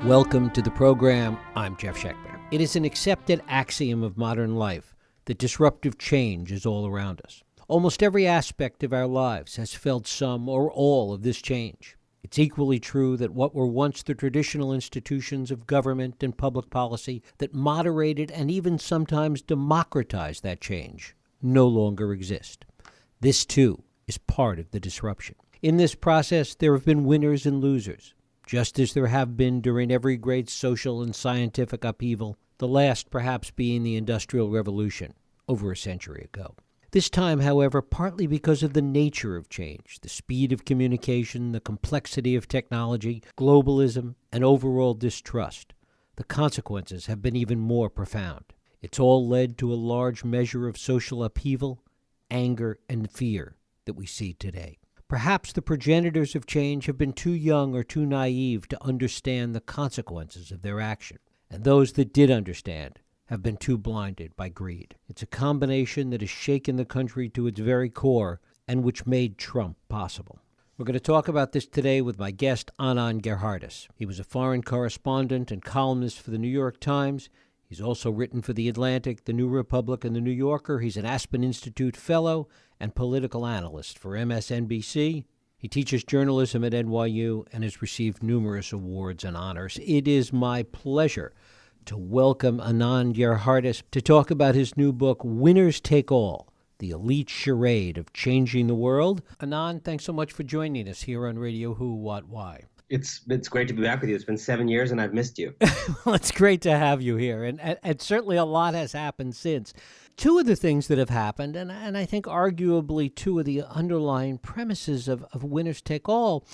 Welcome to the program. I'm Jeff Schechtman. It is an accepted axiom of modern life that disruptive change is all around us. Almost every aspect of our lives has felt some or all of this change. It's equally true that what were once the traditional institutions of government and public policy that moderated and even sometimes democratized that change no longer exist. This, too, is part of the disruption. In this process, there have been winners and losers, just as there have been during every great social and scientific upheaval, the last perhaps being the Industrial Revolution over a century ago. This time, however, partly because of the nature of change, the speed of communication, the complexity of technology, globalism, and overall distrust, the consequences have been even more profound. It's all led to a large measure of social upheaval, anger, and fear that we see today. Perhaps the progenitors of change have been too young or too naive to understand the consequences of their action, and those that did understand have been too blinded by greed. It's a combination that has shaken the country to its very core and which made Trump possible. We're going to talk about this today with my guest, Giridharadas. He was a foreign correspondent and columnist for the New York Times. He's also written for The Atlantic, The New Republic, and The New Yorker. He's an Aspen Institute Fellow and political analyst for MSNBC. He teaches journalism at NYU and has received numerous awards and honors. It is my pleasure to welcome Giridharadas to talk about his new book, Winners Take All, The Elite Charade of Changing the World. Anand, thanks so much for joining us here on Radio Who, What, Why. It's great to be back with you. It's been 7 years and I've missed you. Well, it's great to have you here. And certainly a lot has happened since. Two of the things that have happened, and I think arguably two of the underlying premises of Winners Take All,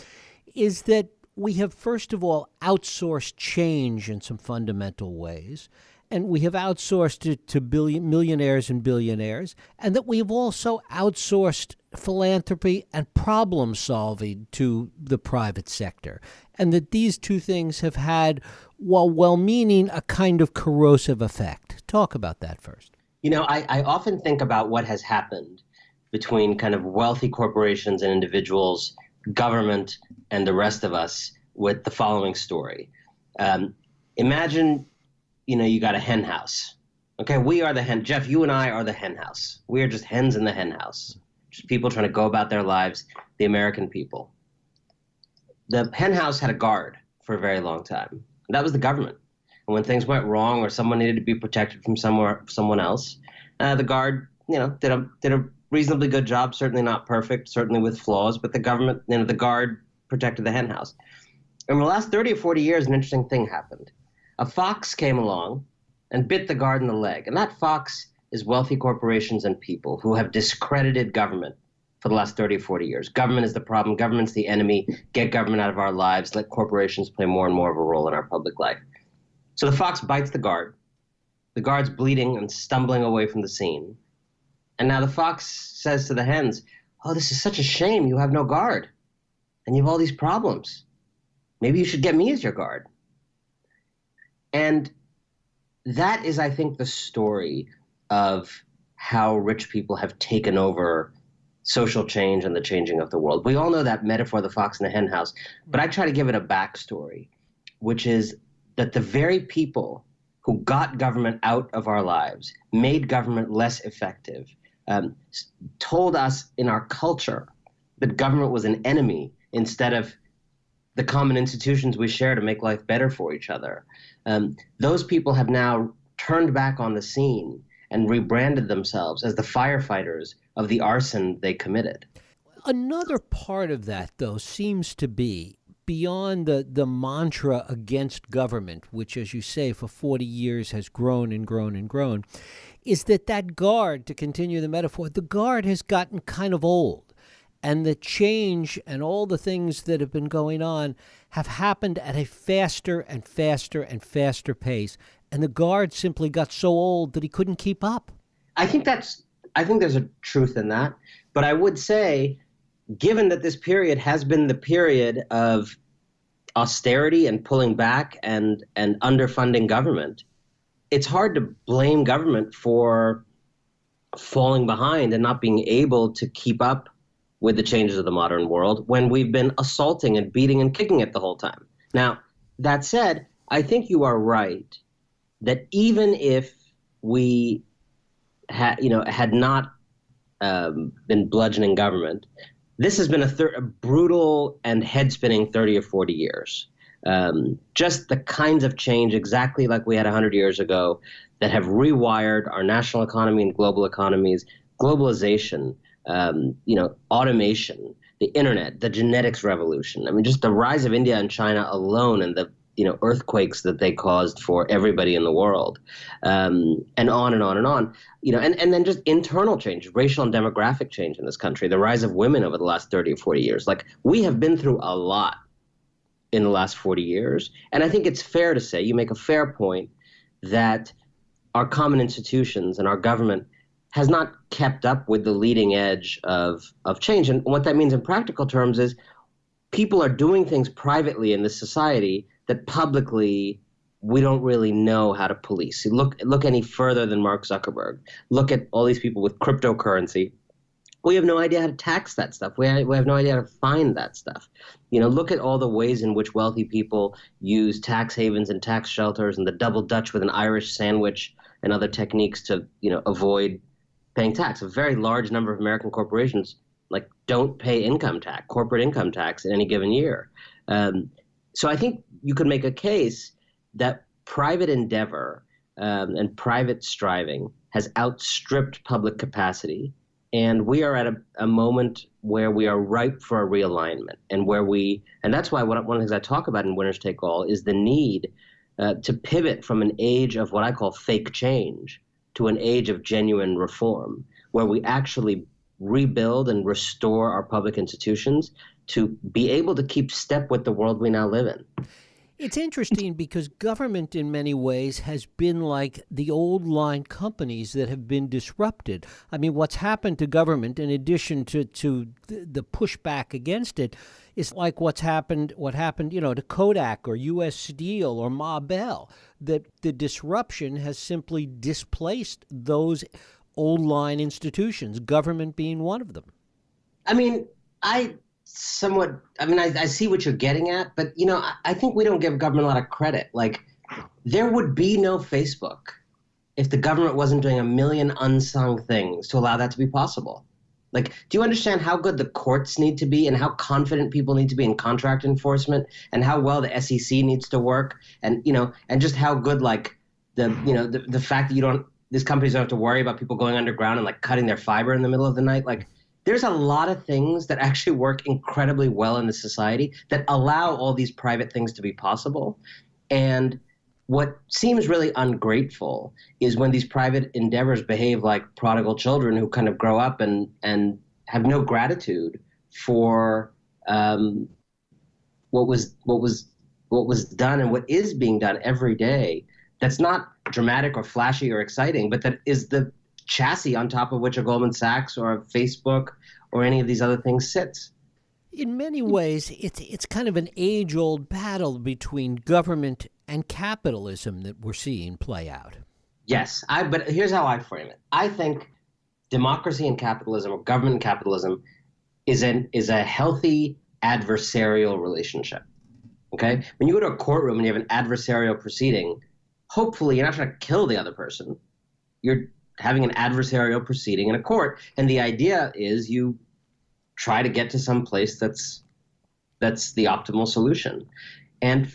is that we have, first of all, outsourced change in some fundamental ways. And we have outsourced it to millionaires and billionaires, and that we have also outsourced philanthropy and problem solving to the private sector. And that these two things have had, while well-meaning, a kind of corrosive effect. Talk about that first. You know, I often think about what has happened between kind of wealthy corporations and individuals, government, and the rest of us with the following story. Imagine, you got a hen house. Okay, we are the hen. Jeff, you and I are the hen house. We are just hens in the hen house. Just people trying to go about their lives, the American people. The hen house had a guard for a very long time. And that was the government. And when things went wrong or someone needed to be protected from someone else, the guard, did a reasonably good job. Certainly not perfect, certainly with flaws, but the government, the guard protected the hen house. In the last 30 or 40 years, an interesting thing happened. A fox came along and bit the guard in the leg. And that fox is wealthy corporations and people who have discredited government for the last 30 or 40 years. Government is the problem. Government's the enemy. Get government out of our lives. Let corporations play more and more of a role in our public life. So the fox bites the guard. The guard's bleeding and stumbling away from the scene. And now the fox says to the hens, "Oh, this is such a shame. You have no guard. And you have all these problems. Maybe you should get me as your guard." And that is, I think, the story of how rich people have taken over social change and the changing of the world. We all know that metaphor, the fox in the hen house, but I try to give it a backstory, which is that the very people who got government out of our lives, made government less effective, told us in our culture that government was an enemy instead of the common institutions we share to make life better for each other. Those people have now turned back on the scene and rebranded themselves as the firefighters of the arson they committed. Another part of that, though, seems to be beyond the mantra against government, which, as you say, for 40 years has grown and grown and grown, is that guard, to continue the metaphor, the guard has gotten kind of old. And the change and all the things that have been going on have happened at a faster and faster and faster pace. And the guard simply got so old that he couldn't keep up. I think there's a truth in that. But I would say, given that this period has been the period of austerity and pulling back and underfunding government, it's hard to blame government for falling behind and not being able to keep up with the changes of the modern world when we've been assaulting and beating and kicking it the whole time. Now, that said, I think you are right that even if we had not been bludgeoning government, this has been a brutal and head-spinning 30 or 40 years. Just the kinds of change exactly like we had 100 years ago that have rewired our national economy and global economies, globalization, automation, the internet, the genetics revolution. I mean, just the rise of India and China alone and the earthquakes that they caused for everybody in the world, and on and on and on, and then just internal change, racial and demographic change in this country, the rise of women over the last 30 or 40 years. Like, we have been through a lot in the last 40 years. And I think it's fair to say, you make a fair point, that our common institutions and our government has not kept up with the leading edge of change. And what that means in practical terms is people are doing things privately in this society that publicly we don't really know how to police. Look any further than Mark Zuckerberg. Look at all these people with cryptocurrency. We have no idea how to tax that stuff. We have no idea how to find that stuff. Look at all the ways in which wealthy people use tax havens and tax shelters and the double Dutch with an Irish sandwich and other techniques to, avoid paying tax. A very large number of American corporations don't pay corporate income tax in any given year. So I think you could make a case that private endeavor and private striving has outstripped public capacity. And we are at a moment where we are ripe for a realignment, and that's why one of the things I talk about in Winners Take All is the need to pivot from an age of what I call fake change to an age of genuine reform, where we actually rebuild and restore our public institutions to be able to keep step with the world we now live in. It's interesting because government in many ways has been like the old line companies that have been disrupted. I mean, what's happened to government, in addition to the pushback against it, is like what happened, to Kodak or U.S. Steel or Ma Bell, that the disruption has simply displaced those old line institutions, government being one of them. I mean, I see what you're getting at, but, I think we don't give government a lot of credit. Like, there would be no Facebook if the government wasn't doing a million unsung things to allow that to be possible. Like, do you understand how good the courts need to be and how confident people need to be in contract enforcement and how well the SEC needs to work and just how good, the fact that these companies don't have to worry about people going underground and cutting their fiber in the middle of the night. There's a lot of things that actually work incredibly well in the society that allow all these private things to be possible. And what seems really ungrateful is when these private endeavors behave like prodigal children who kind of grow up and have no gratitude for what was done and what is being done every day. That's not dramatic or flashy or exciting, but that is the chassis on top of which a Goldman Sachs or a Facebook or any of these other things sits. In many ways, it's kind of an age-old battle between government and capitalism that we're seeing play out. Yes, but here's how I frame it. I think democracy and capitalism, or government and capitalism, is a healthy adversarial relationship. Okay? When you go to a courtroom and you have an adversarial proceeding, hopefully you're not trying to kill the other person. You're having an adversarial proceeding in a court, and the idea is you try to get to some place that's the optimal solution. And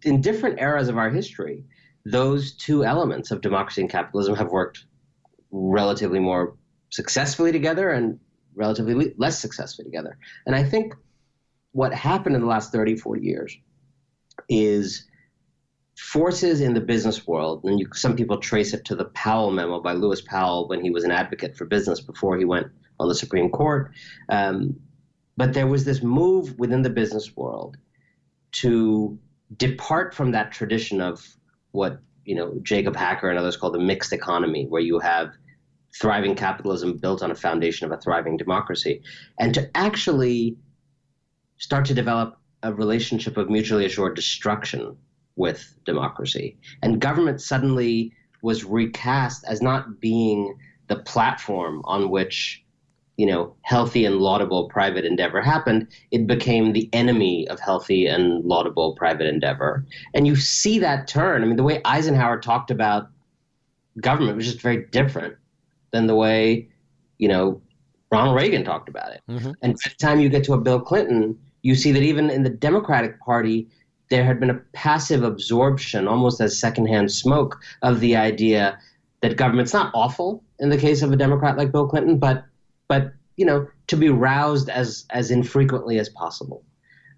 in different eras of our history, those two elements of democracy and capitalism have worked relatively more successfully together and relatively less successfully together. And I think what happened in the last 30, 40 years is forces in the business world, and some people trace it to the Powell memo by Lewis Powell when he was an advocate for business before he went on the Supreme Court. But there was this move within the business world to depart from that tradition of what Jacob Hacker and others call the mixed economy, where you have thriving capitalism built on a foundation of a thriving democracy, and to actually start to develop a relationship of mutually assured destruction with democracy. And government suddenly was recast as not being the platform on which healthy and laudable private endeavor happened, it became the enemy of healthy and laudable private endeavor. And you see that turn. I mean, the way Eisenhower talked about government was just very different than the way, Ronald Reagan talked about it. Mm-hmm. And by the time you get to a Bill Clinton, you see that even in the Democratic Party, there had been a passive absorption, almost as secondhand smoke, of the idea that government's not awful in the case of a Democrat like Bill Clinton, but to be roused as infrequently as possible.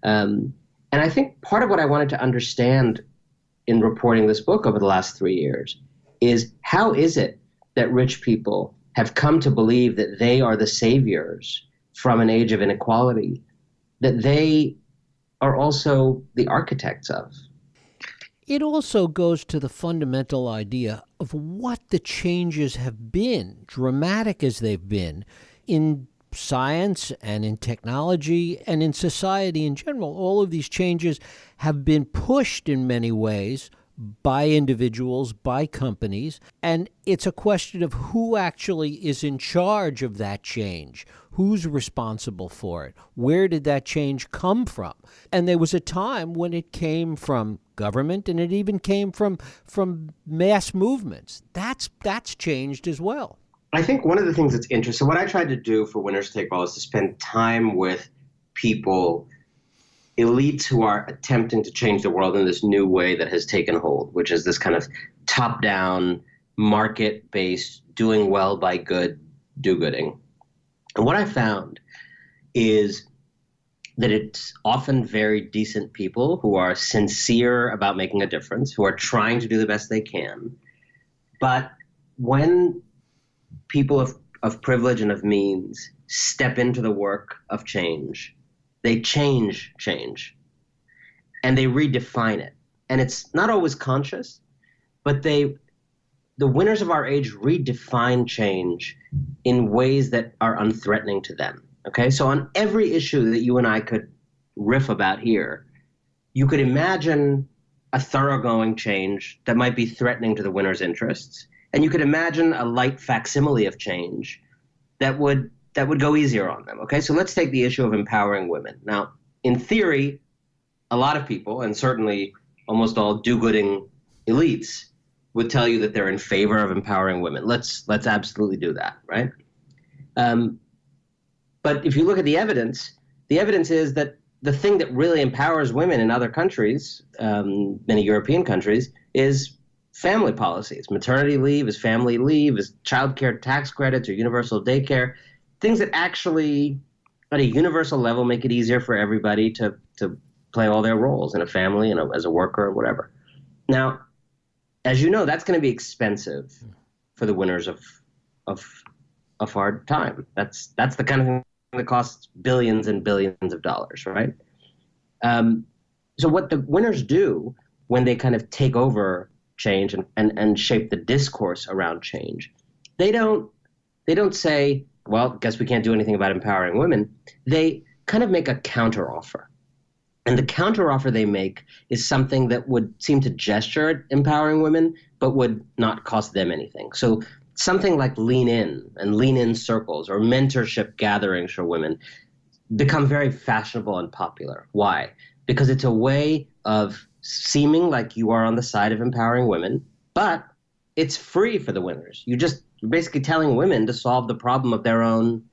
And I think part of what I wanted to understand in reporting this book over the last 3 years is, how is it that rich people have come to believe that they are the saviors from an age of inequality that they are also the architects of? It also goes to the fundamental idea of what the changes have been, dramatic as they've been, in science and in technology and in society in general. All of these changes have been pushed in many ways by individuals, by companies, and it's a question of who actually is in charge of that change, who's responsible for it, where did that change come from? And there was a time when it came from government, and it even came from mass movements. That's changed as well. I think one of the things that's interesting, what I tried to do for Winners Take All is to spend time with people, elites who are attempting to change the world in this new way that has taken hold, which is this kind of top-down, market-based, doing well by good, do-gooding. And what I found is that it's often very decent people who are sincere about making a difference, who are trying to do the best they can. But when people of privilege and of means step into the work of change, they change, and they redefine it. And it's not always conscious, but the winners of our age redefine change in ways that are unthreatening to them. Okay, so on every issue that you and I could riff about here, you could imagine a thoroughgoing change that might be threatening to the winner's interests. And you could imagine a light facsimile of change that would go easier on them. Okay, so let's take the issue of empowering women. Now, in theory, a lot of people, and certainly almost all do-gooding elites, would tell you that they're in favor of empowering women. Let's absolutely do that, right? But if you look at the evidence is that the thing that really empowers women in other countries, many European countries, is family policies. Maternity leave, is family leave, is childcare tax credits or universal daycare, things that actually, at a universal level, make it easier for everybody to play all their roles in a family and as a worker or whatever. Now, as you know, that's going to be expensive for the winners of our time. That's the kind of thing that costs billions and billions of dollars, right? So what the winners do when they kind of take over change and shape the discourse around change, they don't say, well, guess we can't do anything about empowering women. They kind of make a counteroffer. And the counteroffer they make is something that would seem to gesture at empowering women, but would not cost them anything. So something like Lean In and Lean In circles or mentorship gatherings for women become very fashionable and popular. Why? Because it's a way of seeming like you are on the side of empowering women, but it's free for the winners. You're basically telling women to solve the problem of their own,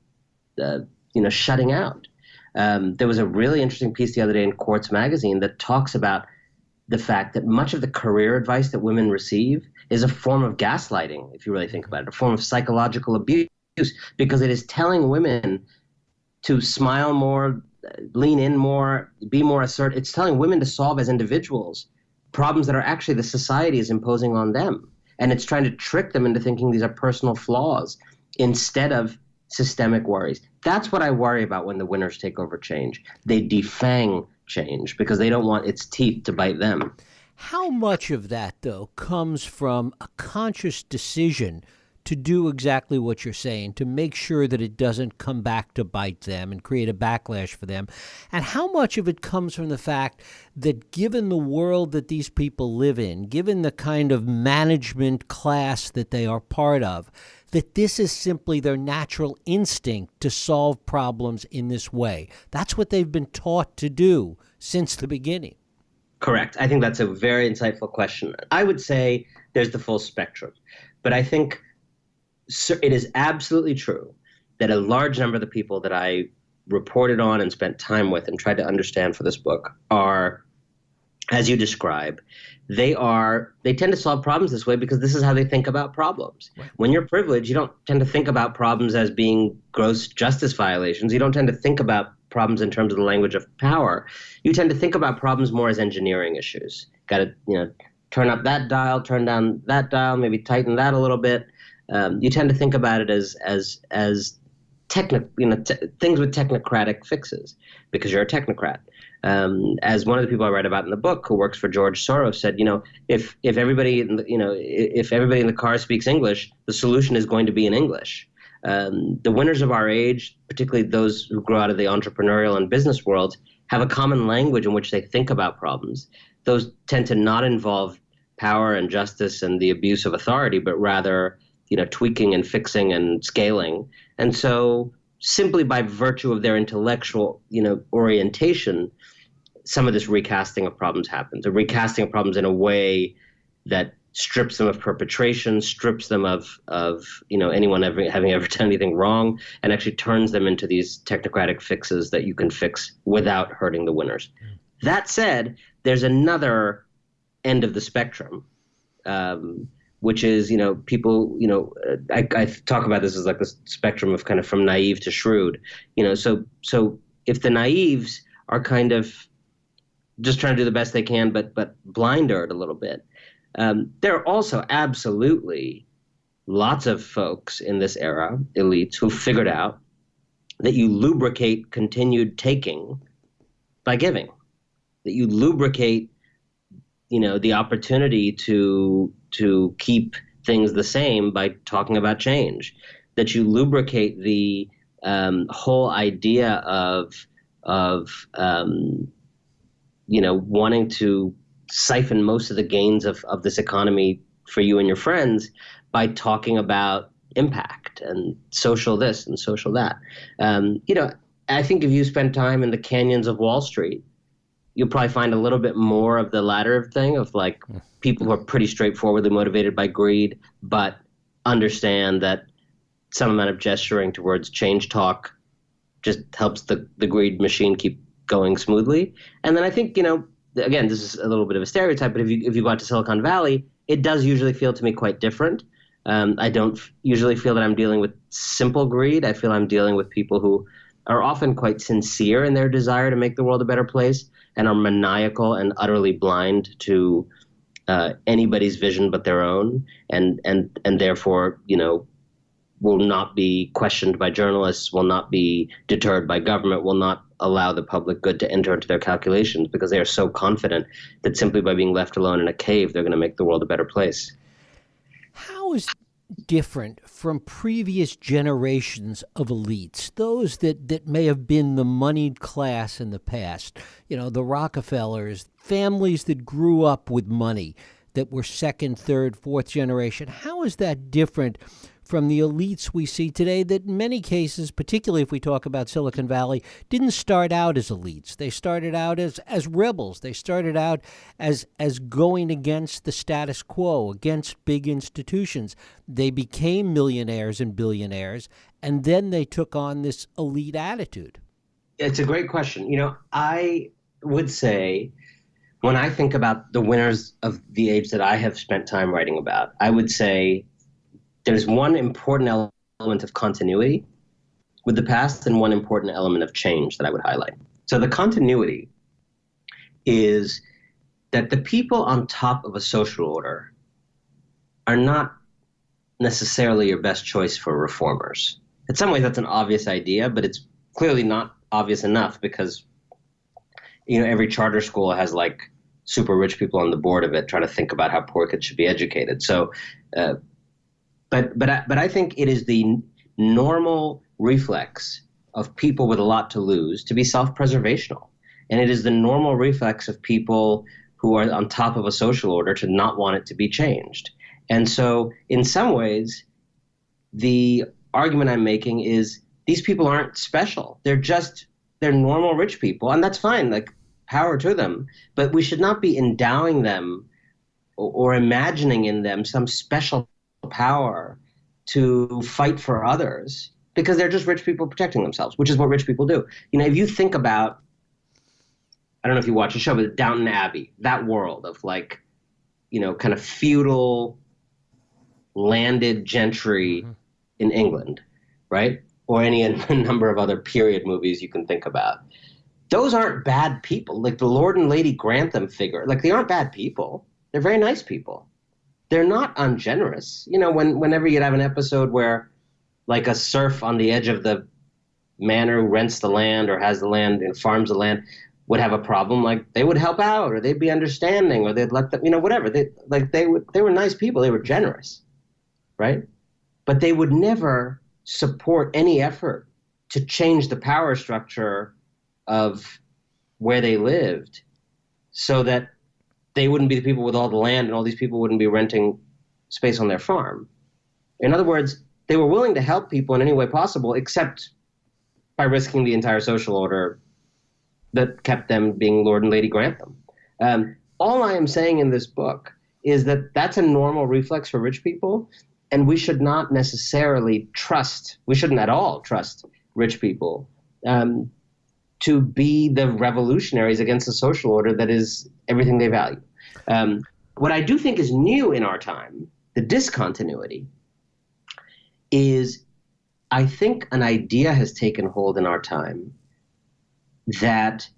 shutting out. There was a really interesting piece the other day in Quartz magazine that talks about the fact that much of the career advice that women receive is a form of gaslighting, if you really think about it, a form of psychological abuse, because it is telling women to smile more, lean in more, be more assertive. It's telling women to solve as individuals problems that are actually the society is imposing on them. And it's trying to trick them into thinking these are personal flaws instead of systemic worries. That's what I worry about when the winners take over change. They defang change because they don't want its teeth to bite them. How much of that, though, comes from a conscious decision to do exactly what you're saying, to make sure that it doesn't come back to bite them and create a backlash for them? And how much of it comes from the fact that given the world that these people live in, given the kind of management class that they are part of, that this is simply their natural instinct to solve problems in this way? That's what they've been taught to do since the beginning. Correct. I think that's a very insightful question. I would say there's the full spectrum. But I think it is absolutely true that a large number of the people that I reported on and spent time with and tried to understand for this book are, as you describe, they tend to solve problems this way because this is how they think about problems. Right. When you're privileged, you don't tend to think about problems as being gross justice violations. You don't tend to think about problems in terms of the language of power. You tend to think about problems more as engineering issues. Got to, turn up that dial, turn down that dial, maybe tighten that a little bit. You tend to think about it as things with technocratic fixes because you're a technocrat. As one of the people I write about in the book, who works for George Soros, said, if everybody in the car speaks English, the solution is going to be in English. The winners of our age, particularly those who grow out of the entrepreneurial and business world, have a common language in which they think about problems. Those tend to not involve power and justice and the abuse of authority, but rather, tweaking and fixing and scaling. And so simply by virtue of their intellectual, orientation, some of this recasting of problems happens. A recasting of problems in a way that strips them of perpetration, strips them of anyone having ever done anything wrong, and actually turns them into these technocratic fixes that you can fix without hurting the winners. That said, there's another end of the spectrum, which is, people, I talk about this as like the spectrum of kind of from naive to shrewd, so if the naives are kind of just trying to do the best they can, but blindered a little bit, there are also absolutely lots of folks in this era, elites, who figured out that you lubricate continued taking by giving, that you lubricate the opportunity to keep things the same by talking about change, that you lubricate the whole idea of wanting to siphon most of the gains of this economy for you and your friends by talking about impact and social this and social that. I think if you spend time in the canyons of Wall Street, you'll probably find a little bit more of the latter thing of like people who are pretty straightforwardly motivated by greed, but understand that some amount of gesturing towards change talk just helps the greed machine keep going smoothly. And then I think, again, this is a little bit of a stereotype, but if you go out to Silicon Valley, it does usually feel to me quite different. I don't usually feel that I'm dealing with simple greed. I feel I'm dealing with people who are often quite sincere in their desire to make the world a better place and are maniacal and utterly blind to anybody's vision but their own, and therefore, will not be questioned by journalists, will not be deterred by government, will not allow the public good to enter into their calculations because they are so confident that simply by being left alone in a cave, they're going to make the world a better place. How is different from previous generations of elites, those that may have been the moneyed class in the past, the Rockefellers, families that grew up with money, that were second, third, fourth generation? How is that different from the elites we see today that in many cases, particularly if we talk about Silicon Valley, didn't start out as elites? They started out as rebels. They started out as going against the status quo, against big institutions. They became millionaires and billionaires, and then they took on this elite attitude. It's a great question. I would say when I think about the winners of the age that I have spent time writing about, I would say there's one important element of continuity with the past and one important element of change that I would highlight. So the continuity is that the people on top of a social order are not necessarily your best choice for reformers. In some ways, that's an obvious idea, but it's clearly not obvious enough because, every charter school has like super rich people on the board of it trying to think about how poor kids should be educated. So, But I think it is the normal reflex of people with a lot to lose to be self-preservational. And it is the normal reflex of people who are on top of a social order to not want it to be changed. And so in some ways, the argument I'm making is these people aren't special. They're normal rich people, and that's fine, like power to them. But we should not be endowing them or imagining in them some special power to fight for others, because they're just rich people protecting themselves, which is what rich people do. If you think about, I don't know if you watch a show, but Downton Abbey, that world of like, kind of feudal landed gentry in England, right? Or any number of other period movies you can think about. Those aren't bad people. Like the Lord and Lady Grantham figure, like they aren't bad people. They're very nice people. They're not ungenerous. Whenever you'd have an episode where like a serf on the edge of the manor who rents the land or has the land and farms the land would have a problem, like they would help out or they'd be understanding or they'd let them, whatever. They were nice people. They were generous, right? But they would never support any effort to change the power structure of where they lived so that they wouldn't be the people with all the land and all these people wouldn't be renting space on their farm. In other words, they were willing to help people in any way possible, except by risking the entire social order that kept them being Lord and Lady Grantham. All I am saying in this book is that that's a normal reflex for rich people, and we should not necessarily we shouldn't at all trust rich people to be the revolutionaries against a social order that is everything they value. What I do think is new in our time, the discontinuity, is I think an idea has taken hold in our time that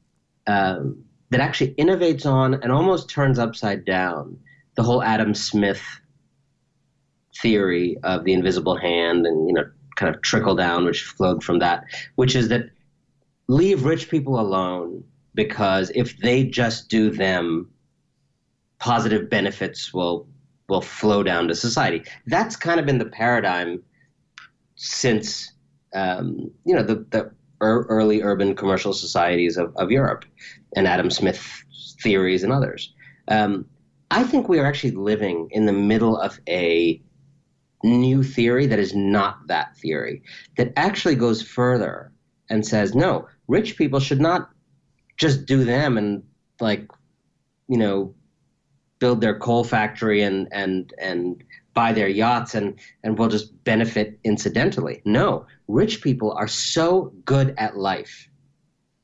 actually innovates on and almost turns upside down the whole Adam Smith theory of the invisible hand and kind of trickle down, which flowed from that, which is that leave rich people alone, because if they just do them, positive benefits will flow down to society. That's kind of been the paradigm since the early urban commercial societies of Europe and Adam Smith theories and others. I think we are actually living in the middle of a new theory that is not that theory, that actually goes further and says, no, rich people should not just do them and build their coal factory and buy their yachts and we'll just benefit incidentally. No, rich people are so good at life.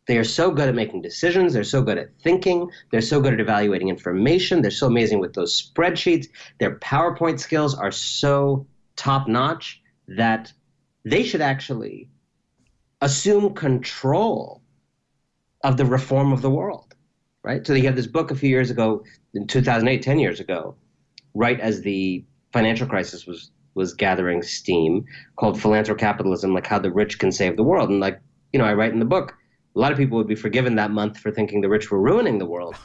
They are so good at making decisions. They're so good at thinking. They're so good at evaluating information. They're so amazing with those spreadsheets. Their PowerPoint skills are so top-notch that they should actually assume control of the reform of the world, right? So you have this book a few years ago, in 2008, 10 years ago, right as the financial crisis was gathering steam, called Philanthrocapitalism, like how the rich can save the world. And I write in the book, a lot of people would be forgiven that month for thinking the rich were ruining the world.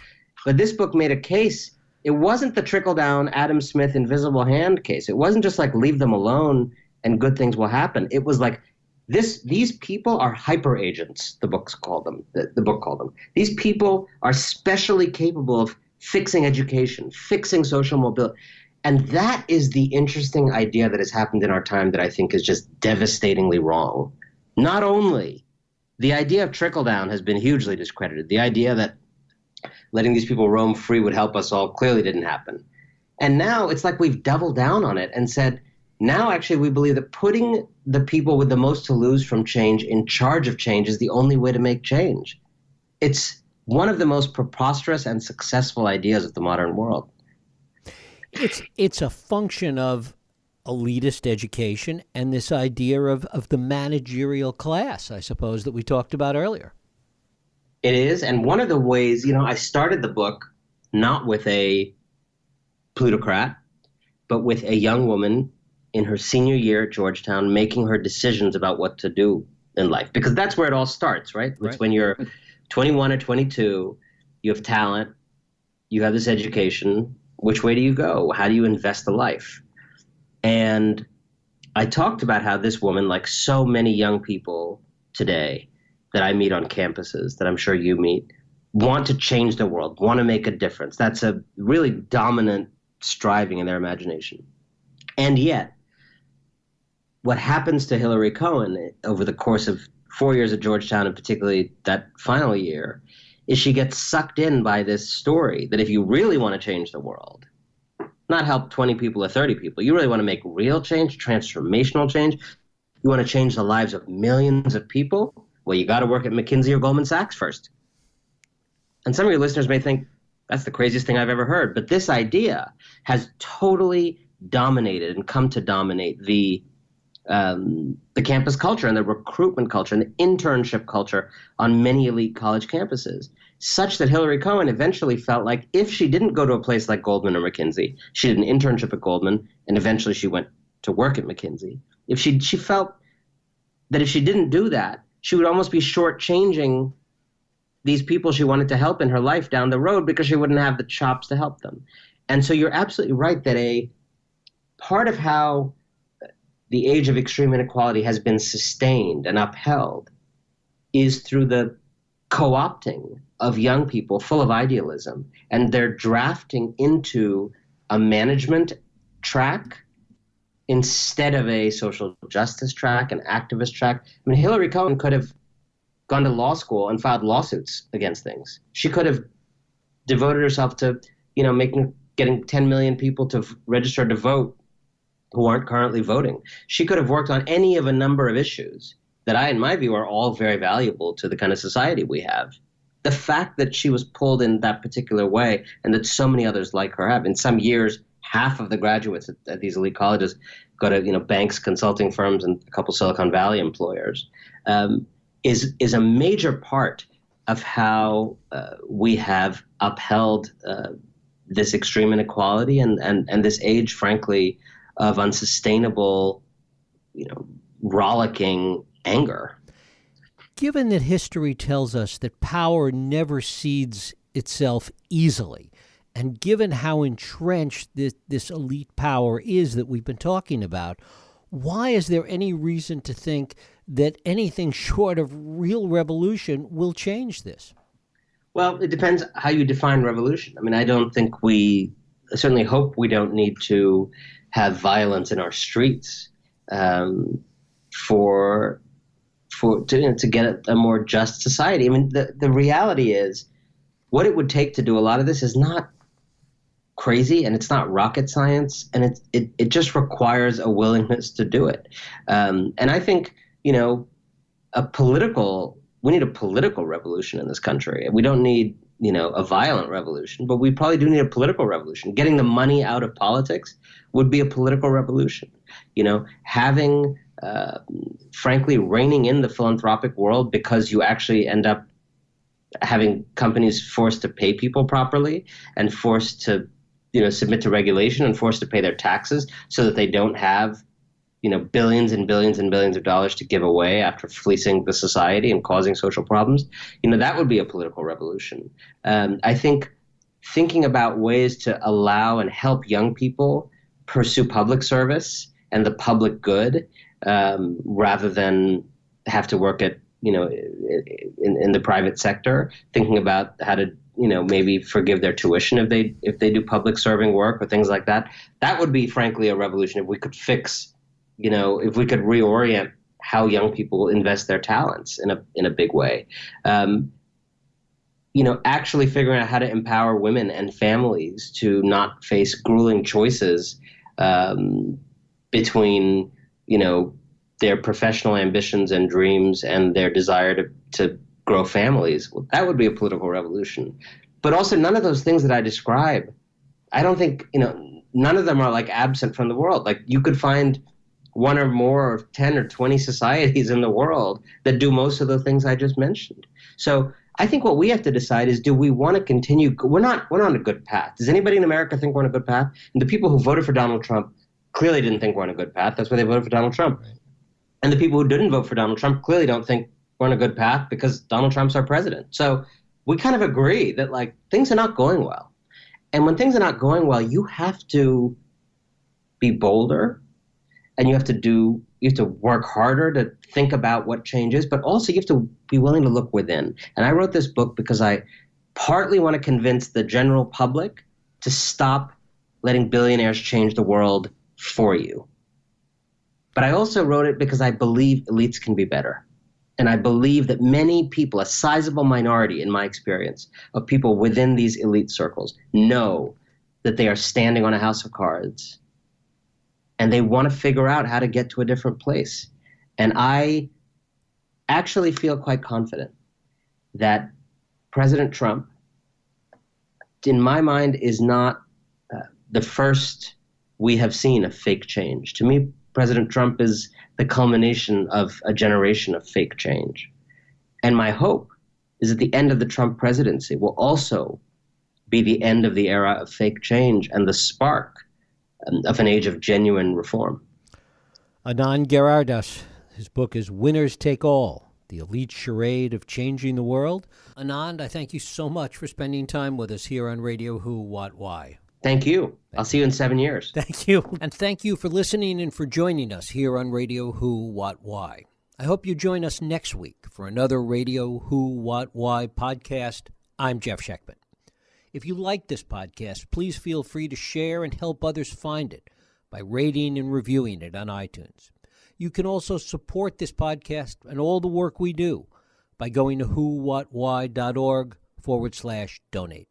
But this book made a case. It wasn't the trickle-down Adam Smith invisible hand case. It wasn't just like leave them alone and good things will happen. It was like these people are hyper agents, the book called them. These people are specially capable of fixing education, fixing social mobility. And that is the interesting idea that has happened in our time that I think is just devastatingly wrong. Not only the idea of trickle-down has been hugely discredited. The idea that letting these people roam free would help us all clearly didn't happen. And now it's like we've doubled down on it and said, now actually we believe that putting the people with the most to lose from change in charge of change is the only way to make change. It's one of the most preposterous and successful ideas of the modern world. It's a function of elitist education and this idea of the managerial class, I suppose, that we talked about earlier. It is. And one of the ways, I started the book not with a plutocrat, but with a young woman in her senior year at Georgetown making her decisions about what to do in life. Because that's where it all starts, right? It's when you're 21 or 22, you have talent, you have this education. Which way do you go? How do you invest a life? And I talked about how this woman, like so many young people today that I meet on campuses, that I'm sure you meet, want to change the world, want to make a difference. That's a really dominant striving in their imagination. And yet, what happens to Hillary Cohen over the course of 4 years at Georgetown, and particularly that final year, is she gets sucked in by this story that if you really want to change the world, not help 20 people or 30 people, you really want to make real change, transformational change, you want to change the lives of millions of people, well, you got to work at McKinsey or Goldman Sachs first. And some of your listeners may think, that's the craziest thing I've ever heard. But this idea has totally dominated and come to dominate the campus culture and the recruitment culture and the internship culture on many elite college campuses, such that Hillary Cohen eventually felt like if she didn't go to a place like Goldman or McKinsey, she did an internship at Goldman, and eventually she went to work at McKinsey. If she felt that if she didn't do that, she would almost be shortchanging these people she wanted to help in her life down the road because she wouldn't have the chops to help them. And so you're absolutely right that a part of how the age of extreme inequality has been sustained and upheld is through the co-opting of young people full of idealism, and they're drafting into a management track instead of a social justice track, an activist track. I mean, Hillary Cohen could have gone to law school and filed lawsuits against things. She could have devoted herself to, getting 10 million people to register to vote who aren't currently voting. She could have worked on any of a number of issues that in my view, are all very valuable to the kind of society we have. The fact that she was pulled in that particular way and that so many others like her have, in some years, half of the graduates at these elite colleges go to, banks, consulting firms, and a couple Silicon Valley employers, is a major part of how we have upheld this extreme inequality and this age, frankly, of unsustainable, rollicking anger. Given that history tells us that power never cedes itself easily, and given how entrenched this elite power is that we've been talking about, why is there any reason to think that anything short of real revolution will change this? Well, it depends how you define revolution. I mean, I certainly hope we don't need to have violence in our streets to get a more just society. I mean, the reality is what it would take to do a lot of this is not crazy, and it's not rocket science, and it just requires a willingness to do it. And I think, we need a political revolution in this country. We don't need, a violent revolution, but we probably do need a political revolution. Getting the money out of politics would be a political revolution. Having, frankly, reining in the philanthropic world, because you actually end up having companies forced to pay people properly and forced to, submit to regulation and forced to pay their taxes so that they don't have, billions and billions and billions of dollars to give away after fleecing the society and causing social problems. That would be a political revolution. I think thinking about ways to allow and help young people pursue public service and the public good, rather than have to work at, in the private sector, thinking about how to, maybe forgive their tuition if they do public serving work or things like that. That would be, frankly, a revolution if we could fix, if we could reorient how young people invest their talents in a big way. Actually figuring out how to empower women and families to not face grueling choices between, their professional ambitions and dreams and their desire to grow families. Well, that would be a political revolution. But also, none of those things that I describe, I don't think, none of them are like absent from the world. Like, you could find one or more or 10 or 20 societies in the world that do most of the things I just mentioned. So I think what we have to decide is, do we want to continue? We're on a good path. Does anybody in America think we're on a good path? And the people who voted for Donald Trump clearly didn't think we're on a good path. That's why they voted for Donald Trump. And the people who didn't vote for Donald Trump clearly don't think we're on a good path because Donald Trump's our president. So we kind of agree that, like, things are not going well. And when things are not going well, you have to be bolder and you have to work harder to think about what change is, but also you have to be willing to look within. And I wrote this book because I partly want to convince the general public to stop letting billionaires change the world for you. But I also wrote it because I believe elites can be better. And I believe that many people, a sizable minority in my experience of people within these elite circles, know that they are standing on a house of cards and they want to figure out how to get to a different place. And I actually feel quite confident that President Trump, in my mind, is not the first we have seen of fake change. To me, President Trump is the culmination of a generation of fake change. And my hope is that the end of the Trump presidency will also be the end of the era of fake change and the spark of an age of genuine reform. Anand Giridharadas, his book is Winners Take All, The Elite Charade of Changing the World. Anand, I thank you so much for spending time with us here on Radio Who, What, Why. Thank you. I'll see you in 7 years. Thank you. And thank you for listening and for joining us here on Radio Who, What, Why. I hope you join us next week for another Radio Who, What, Why podcast. I'm Jeff Schechtman. If you like this podcast, please feel free to share and help others find it by rating and reviewing it on iTunes. You can also support this podcast and all the work we do by going to whowhatwhy.org/donate.